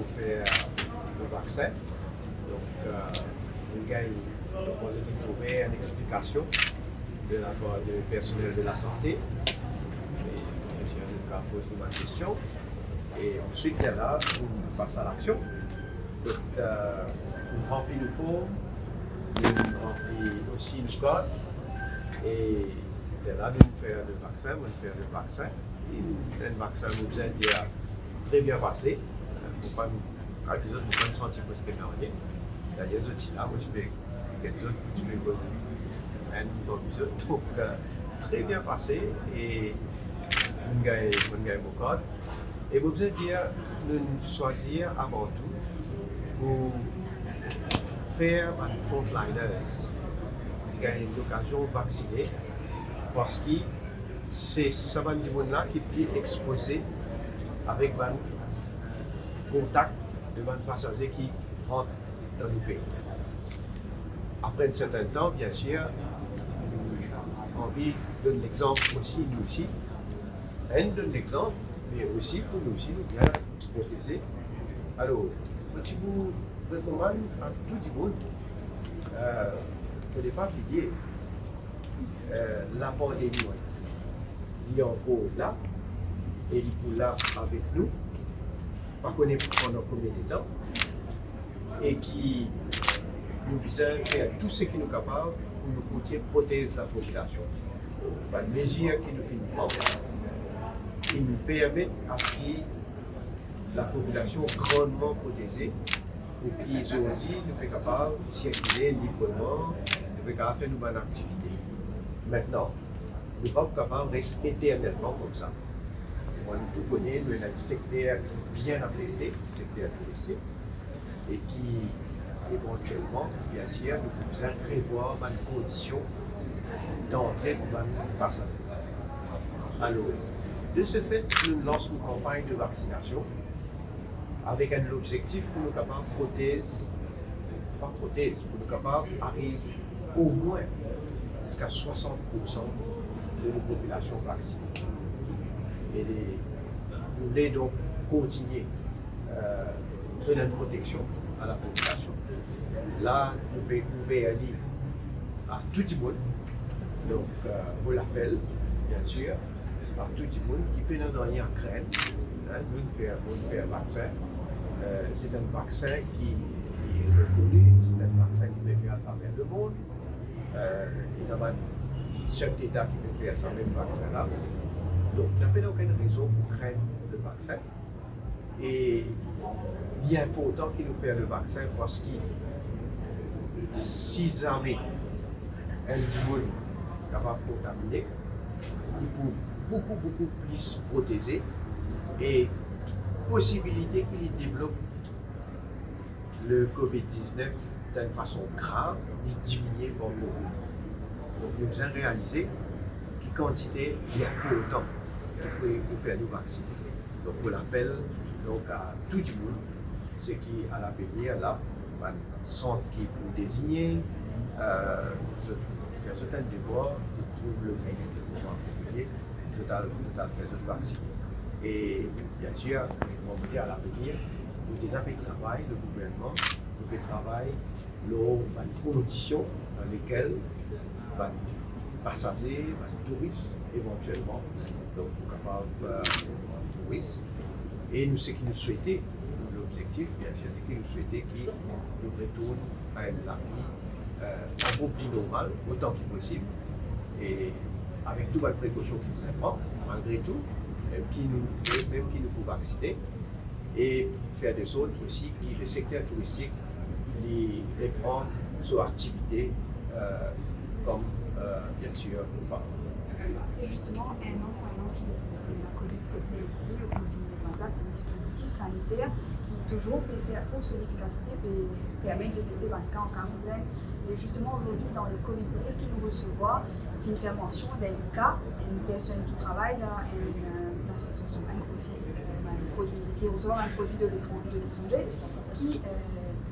pour faire le vaccin. Donc, nous avons trouvé une explication de la part du personnel de la santé. Et nous avons posé ma question. Et ensuite, là, on passe à l'action. Donc, on remplit le forme, on remplit aussi le code. Et là, nous faisons le vaccin, Et le vaccin nous a dit très bien passé. Pour pas nous sentir que c'est rien. Il y a des outils là, moi je vais quelques autres que tu peux poser. Donc, très bien passé. Et nous gagnons mon code. Et vous avez dit, nous choisir avant tout pour faire un frontliners. Gagner l'occasion de vacciner parce que c'est ça va du monde là qui est exposé avec un contact de passagers qui rentrent dans le pays. Après un certain temps, bien sûr, nous avons envie de donner l'exemple aussi, nous aussi. Et nous donne l'exemple, mais aussi pour nous aussi, nous bien protéger. Alors, si vous recommandez à tout le monde, il ne faut pas oublier la pandémie. Il est encore là, et il est là avec nous, pas connaître pendant combien de temps, et qui nous besoin faire tout ce qui nous est capable pour nous protéger la population. Par les mesures qui nous finissent, qui nous permettent à ce que la population grandement protégée, pour qu'ils aussi nous soient capables de circuler librement, nous soient capables de faire une bonne activité. Maintenant, nous ne sommes pas capables de rester éternellement comme ça. On tout connaît, nous avons un secteur bien affecté, le secteur touristique, et qui, éventuellement, bien sûr, nous pouvons prévoir une condition d'entrée pour les passagers. Alors, de ce fait, nous lançons une campagne de vaccination avec un objectif pour nous capables de protéger, pour nous capables d'arriver au moins jusqu'à 60% de la population vaccinée. Et nous voulons donc continuer de donner une protection à la population. Là, nous pouvons ouvrir à tout le monde. Donc, on l'appelle, bien sûr, à tout le monde qui peut nous donner en crainte. Nous faisons un vaccin. C'est un vaccin qui est reconnu, c'est un vaccin qui peut faire à travers le monde. Il y a un chef d'État qui peut faire ce même vaccin-là. Donc, il n'y a pas aucune raison pour craindre le vaccin. Et il est important qu'il nous fasse le vaccin parce que si jamais un monde capable de contaminer, il peut beaucoup plus protéger et possibilité qu'il développe le COVID-19 d'une façon grave, de diminuer pour beaucoup. Donc nous avons réalisé quelle quantité il y a peu de temps pour faire nous vacciner. Donc on l'appelle donc à tout le monde, ce qui à l'avenir là, un centre qui pour désigner, faire certains devoirs pour trouver le moyen de pouvoir payer total faire vacciner. Et bien sûr, on va dire à l'avenir, nous des avec travail, le gouvernement, nous fait travail, les conditions dans lesquelles les passagers, les touristes, éventuellement, donc capables de touristes. Et nous, ce qui nous souhaitait, l'objectif, bien sûr, c'est que nous souhaitait qu'ils nous retournent à la vie un peu plus normale, autant que possible. Et avec toutes les précautions que nous avons, malgré tout, même qui nous peut vacciner et faire des autres aussi qui le secteur touristique les reprend sur activité comme bien sûr nous parlons. Et justement, un an que la Covid peut ici, on continue de mettre en place un dispositif sanitaire qui toujours peut faire pour son efficacité peut permettre de traiter les cas en quarantaine. Et justement aujourd'hui dans le Covid brief qui nous recevoir, qui fait mention d'un cas, une personne qui travaille dans un grossiste, qui reçoit un produit de l'étranger qui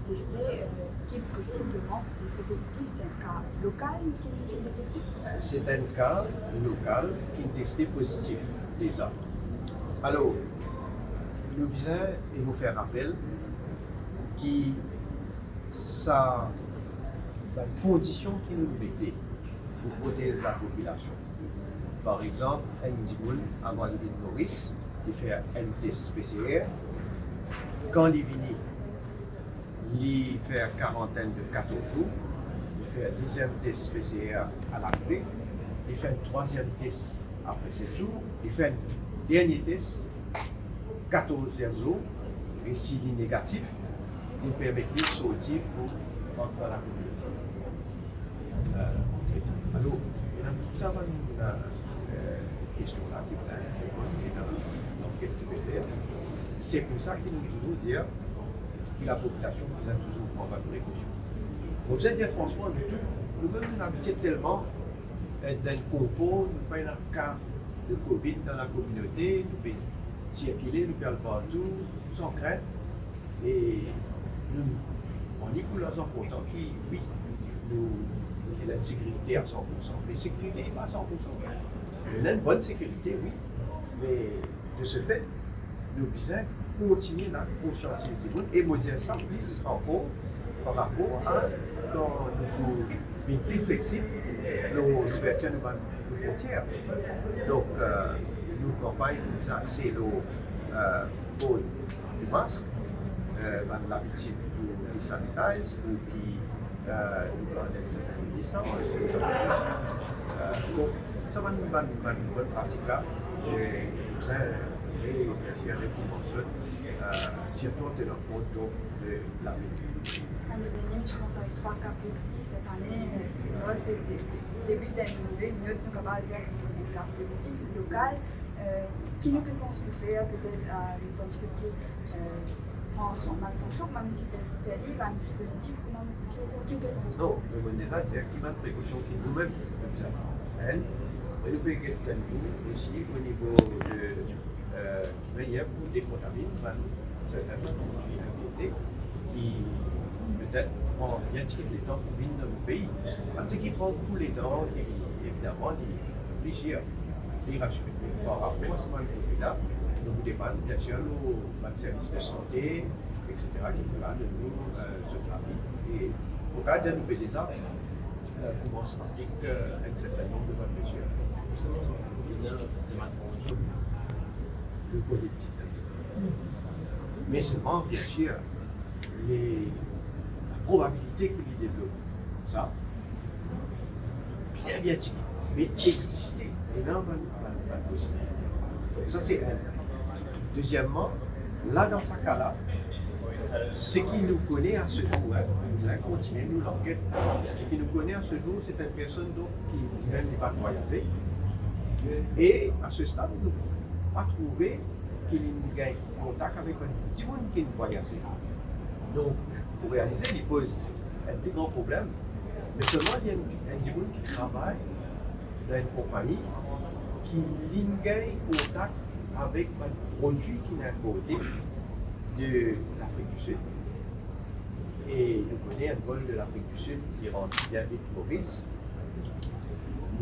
testé, qui est possiblement testé positif. C'est un cas local qui est détecté? C'est un cas local qui est testé positif déjà. Alors, nous disons et nous faire rappel qui ça la condition qui nous mettait pour protéger la population. Par exemple, un individu avant l'île de Maurice, il fait un test PCR. Quand il vient, il fait une quarantaine de 14 jours. Il fait un deuxième test PCR à l'arrivée. Il fait un troisième test après 7 jours. Il fait un dernier test, 14e jour. Et s'il est négatif, il permet de sortir pour entrer dans la communauté. Alors, tout ça va une question là qui est dans l'enquête du PPR. C'est pour ça qu'il nous toujours dire que la population doit toujours prendre des précautions. Vous allez dire franchement, nous-mêmes nous habituons tellement être dans le confort, nous pas dans le cas de Covid dans la communauté, nous pouvons circuler, nous pouvons partout, sans crainte. Et nous, on est pour l'instant content qui, oui, c'est la sécurité à 100%. Mais sécurité n'est pas à 100%. On a une bonne sécurité, oui, mais de ce fait, nous devons continuer à conscientiser les gens et me dire ça plus encore par rapport à quand nous sommes plus flexibles, l'ouverture de nos frontières. Donc, nous campagne nous accès au masque, l'habitude pour sanitiser, pour qui nous prendre une certaine distance. Donc, ça va nous faire une bonne pratique là. Et nous avons bien sûr surtout en tenant compte de la vie. L'année dernière, je commence avec 3 cas positifs. Cette année, début d'année nouvelle, mieux nous capables de dire un cas positif local. Qui nous pense pour faire peut-être un petit peu plus en sanction, même si peut faire libre un dispositif, qui peut penser? Non, le bon déjà, c'est qu'il y a une précaution qui nous-mêmes, elle, et nous pouvons gagner aussi au niveau de qui veille pour décontaminer certaines activités qui peut-être prend bien les temps pour venir dans le pays. Parce qu'il prend beaucoup les temps, évidemment, il est obligé de rassurer. Par rapport à ce côté-là, nous vous demandons bien sûr nos services de santé, etc., qui peuvent de nous se travailler. Et au cas de nous déjà, commence à appliquer un certain nombre de bonnes mesures. Le politique. Mais seulement, bien sûr, la probabilité que l'on développe, ça, bien tiré, mais exister, et non, pas possible. Ça, c'est un. Deuxièmement, là, dans ce cas-là, ce qui nous connaît à ce jour, nous allons continuer nous l'enquête, ce qui nous connaît à ce jour, c'est une personne donc, qui même n'est pas voyagée. Et à ce stade, nous n'avons pas trouvé qu'il ait contact avec un petit monde qui est voyagé. Donc, pour réaliser, il pose un plus grand problème. Mais seulement, il y a un petit monde qui travaille dans une compagnie qui a contact avec un produit qui est importé de l'Afrique du Sud. Et nous connaissons un vol de l'Afrique du Sud qui rentre bien vite Maurice.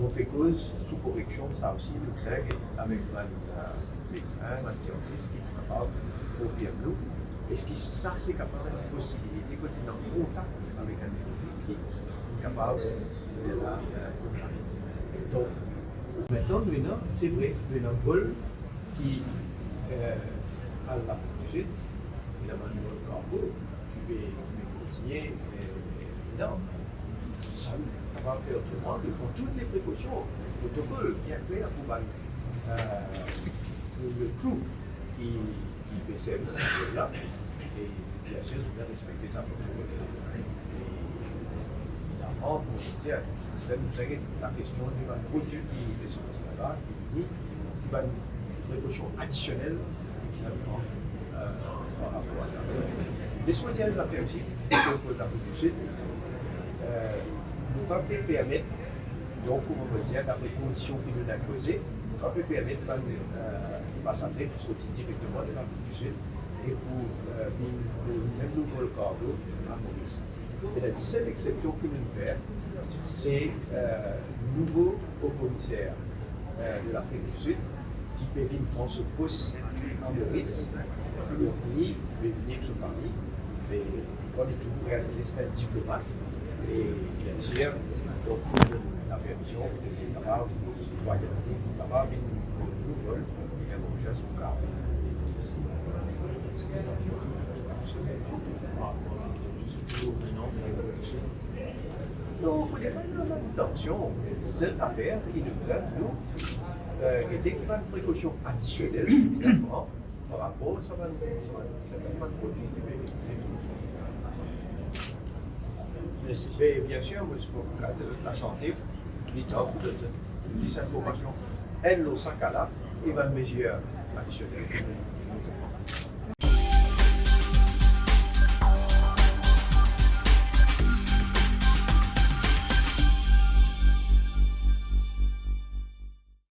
On fait cause sous correction, ça aussi, nous savons avec un médecin, un scientiste qui est capable de confirmer nous. Est-ce que ça, c'est capable de possibilité qu'on est en contact avec un produit qui est capable de la contaminer. Donc, maintenant, c'est vrai, nous avons un vol qui à l'Afrique du Sud, évidemment, nous avons un cargo qui va continuer, non, ça va faire autrement, mais pour toutes les précautions, le protocole bien clair pour le crew qui fait service là, et bien sûr, nous devons respecter ça protocole. Évidemment, pour dire, ça nous règle la question du produit qui est sorti là-bas, qui va une précaution additionnelle, évidemment, par rapport à ça. Les soins de l'affaire aussi, pour l'Afrique du Sud, nous ne pouvons pas permettre, donc, on va dire, d'après les conditions qui nous ont posées, nous ne pouvons pas permettre aux passagers de sortir directement de l'Afrique du Sud et pour même nous pour le cargo à Maurice. Et la seule exception que nous faisons, c'est le nouveau haut-commissaire de l'Afrique du Sud qui peut venir prendre ce poste en Maurice, le pays peut venir sur Paris, mais on est toujours réalisé, c'est un diplomate. Et bien sûr, donc, la permission de capable de voyager, capable de nous vol et à mon chasse au cas. Non, il faut pas une attention. Cette affaire qui nous donne, nous, était une précaution additionnelle, évidemment, par rapport à ça va certainement produire du bébé. Mais bien sûr, pour le cas de la santé, l'État de cette information, elle, au 5 à là, et va mesure additionnelle.